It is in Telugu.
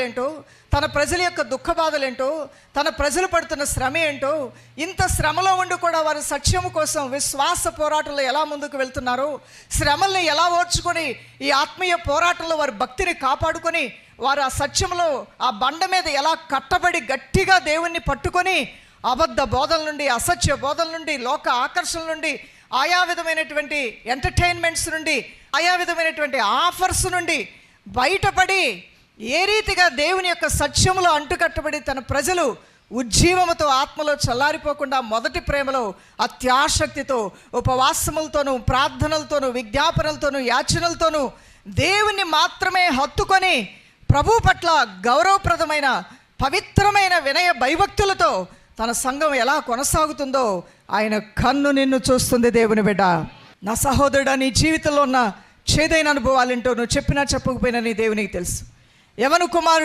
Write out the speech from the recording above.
ఏంటో, తన ప్రజల యొక్క దుఃఖ బాధలేంటో, తన ప్రజలు పడుతున్న శ్రమ ఏంటో, ఇంత శ్రమలో ఉండి కూడా వారి సత్యము కోసం విశ్వాస పోరాటంలో ఎలా ముందుకు వెళ్తున్నారు, శ్రమల్ని ఎలా ఓర్చుకొని ఈ ఆత్మీయ పోరాటంలో వారి భక్తిని కాపాడుకొని వారు ఆ సత్యంలో ఆ బండ మీద ఎలా కట్టబడి గట్టిగా దేవుణ్ణి పట్టుకొని అబద్ధ బోధల నుండి, అసత్య బోధల నుండి, లోక ఆకర్షణ నుండి, ఆయా విధమైనటువంటి ఎంటర్టైన్మెంట్స్ నుండి, ఆయా విధమైనటువంటి ఆఫర్స్ నుండి బయటపడి ఏ రీతిగా దేవుని యొక్క సత్యములో అంటుకట్టబడి తన ప్రజలు ఉజ్జీవముతో ఆత్మలో చల్లారిపోకుండా మొదటి ప్రేమలో అత్యాసక్తితో ఉపవాసములతోనూ ప్రార్థనలతోనూ విజ్ఞాపనలతోనూ యాచనలతోనూ దేవుని మాత్రమే హత్తుకొని ప్రభు పట్ల గౌరవప్రదమైన పవిత్రమైన వినయ భయభక్తులతో తన సంఘం ఎలా కొనసాగుతుందో ఆయన కన్ను నిన్ను చూస్తుంది. దేవుని బిడ్డ, నా సహోదరుడా, నీ జీవితంలో ఉన్న చేదైన అనుభవాలేంటో నువ్వు చెప్పినా చెప్పకపోయినా నీ దేవునికి తెలుసు. యవన కుమారుడు